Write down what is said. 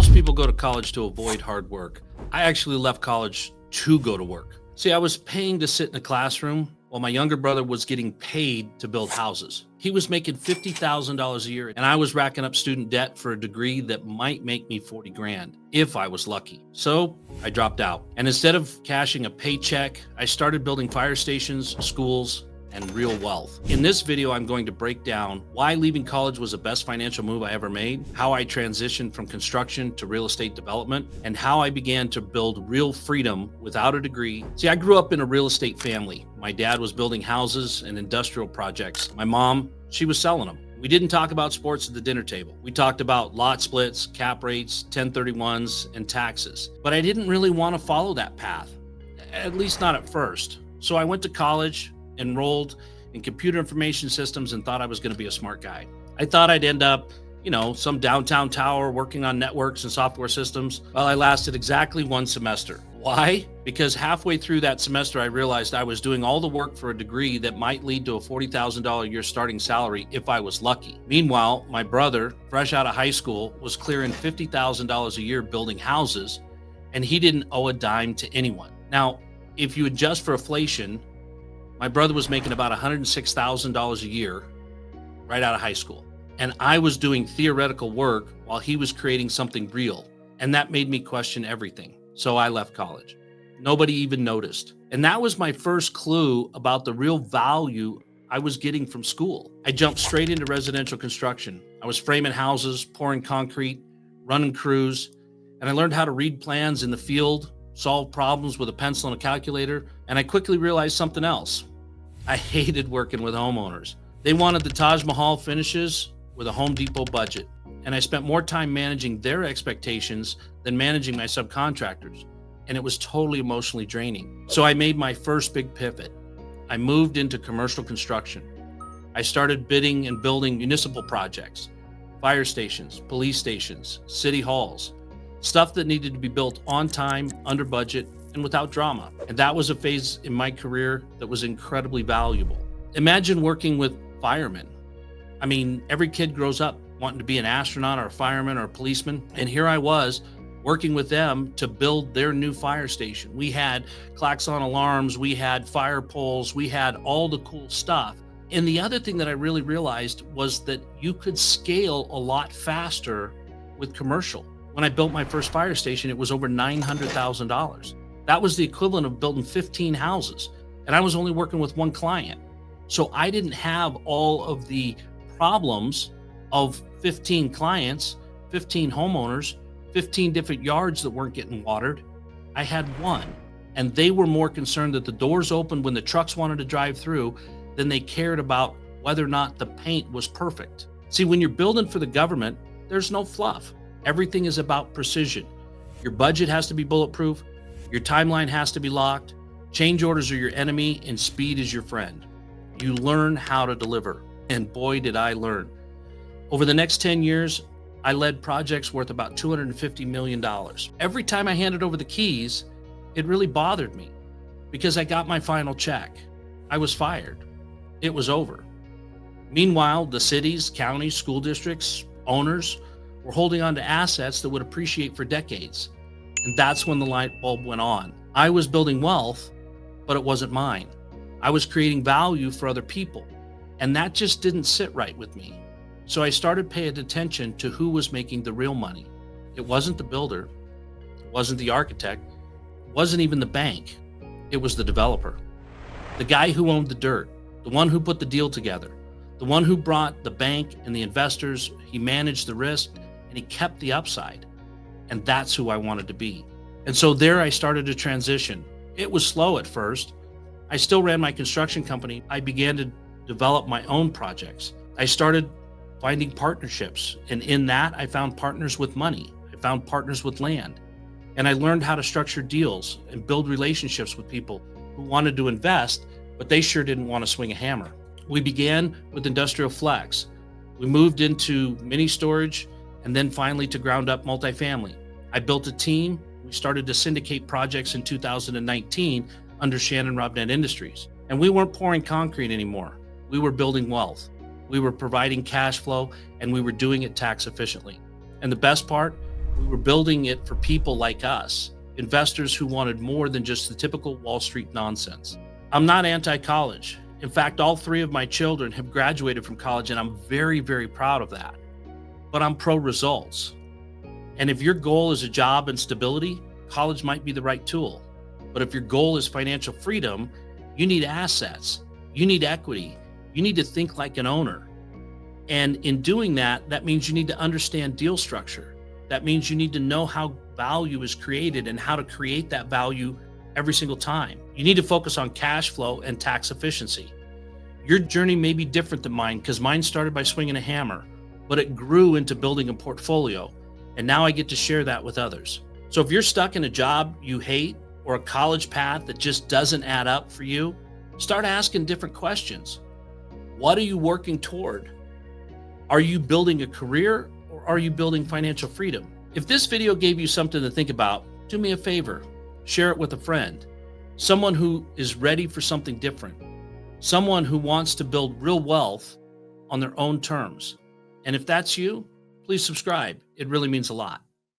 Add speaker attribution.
Speaker 1: Most people go to college to avoid hard work. I actually left college to go to work. See, I was paying to sit in a classroom while my younger brother was getting paid to build houses. He was making $50,000 a year, and I was racking up student debt for a degree that might make me 40 grand if I was lucky. So I dropped out. And instead of cashing a paycheck, I started building fire stations, schools, and real wealth. In this video, I'm going to break down why leaving college was the best financial move I ever made, how I transitioned from construction to real estate development, and how I began to build real freedom without a degree. See, I grew up in a real estate family. My dad was building houses and industrial projects. My mom, she was selling them. We didn't talk about sports at the dinner table. We talked about lot splits, cap rates, 1031s, and taxes. But I didn't really want to follow that path, at least not at first. So I went to college, enrolled in computer information systems, and thought I was going to be a smart guy. I thought I'd end up, some downtown tower working on networks and software systems. Well, I lasted exactly one semester. Why? Because halfway through that semester, I realized I was doing all the work for a degree that might lead to a $40,000 a year starting salary if I was lucky. Meanwhile, my brother, fresh out of high school, was clearing $50,000 a year building houses, and he didn't owe a dime to anyone. Now, if you adjust for inflation, my brother was making about $106,000 a year right out of high school. And I was doing theoretical work while he was creating something real. And that made me question everything. So I left college. Nobody even noticed. And that was my first clue about the real value I was getting from school. I jumped straight into residential construction. I was framing houses, pouring concrete, running crews, and I learned how to read plans in the field, solve problems with a pencil and a calculator. And I quickly realized something else. I hated working with homeowners. They wanted the Taj Mahal finishes with a Home Depot budget, and I spent more time managing their expectations than managing my subcontractors, and it was totally emotionally draining. So I made my first big pivot. I moved into commercial construction. I started bidding and building municipal projects, fire stations, police stations, city halls, stuff that needed to be built on time, under budget, and without drama. And that was a phase in my career that was incredibly valuable. Imagine working with firemen. I mean, every kid grows up wanting to be an astronaut or a fireman or a policeman. And here I was working with them to build their new fire station. We had klaxon alarms, we had fire poles, we had all the cool stuff. And the other thing that I really realized was that you could scale a lot faster with commercial. When I built my first fire station, it was over $900,000. That was the equivalent of building 15 houses. And I was only working with one client. So I didn't have all of the problems of 15 clients, 15 homeowners, 15 different yards that weren't getting watered. I had one. And they were more concerned that the doors opened when the trucks wanted to drive through than they cared about whether or not the paint was perfect. See, when you're building for the government, there's no fluff. Everything is about precision. Your budget has to be bulletproof. Your timeline has to be locked. Change orders are your enemy and speed is your friend. You learn how to deliver. And boy, did I learn. Over the next 10 years, I led projects worth about $250 million. Every time I handed over the keys, it really bothered me because I got my final check. I was fired. It was over. Meanwhile, the cities, counties, school districts, owners were holding on to assets that would appreciate for decades. And that's when the light bulb went on. I was building wealth, but it wasn't mine. I was creating value for other people, and that just didn't sit right with me. So I started paying attention to who was making the real money. It wasn't the builder, it wasn't the architect, it wasn't even the bank. It was the developer, the guy who owned the dirt, the one who put the deal together, the one who brought the bank and the investors. He managed the risk and he kept the upside. And that's who I wanted to be. And so there I started to transition. It was slow at first. I still ran my construction company. I began to develop my own projects. I started finding partnerships. And in that, I found partners with money. I found partners with land. And I learned how to structure deals and build relationships with people who wanted to invest, but they sure didn't want to swing a hammer. We began with industrial flex. We moved into mini storage and then finally to ground up multifamily. I built a team. We started to syndicate projects in 2019 under Shannon Robnet Industries. And we weren't pouring concrete anymore. We were building wealth. We were providing cash flow, and we were doing it tax efficiently. And the best part, We were building it for people like us, investors who wanted more than just the typical Wall Street nonsense. I'm not anti-college. In fact, all three of my children have graduated from college, and I'm very, very proud of that. But I'm pro results. And if your goal is a job and stability, college might be the right tool. But if your goal is financial freedom, you need assets, you need equity, you need to think like an owner. And in doing that, that means you need to understand deal structure. That means you need to know how value is created and how to create that value every single time. You need to focus on cash flow and tax efficiency. Your journey may be different than mine because mine started by swinging a hammer, but it grew into building a portfolio. And now I get to share that with others. So if you're stuck in a job you hate or a college path that just doesn't add up for you, start asking different questions. What are you working toward? Are you building a career or are you building financial freedom? If this video gave you something to think about, do me a favor, share it with a friend, someone who is ready for something different, someone who wants to build real wealth on their own terms. And if that's you, please subscribe. It really means a lot.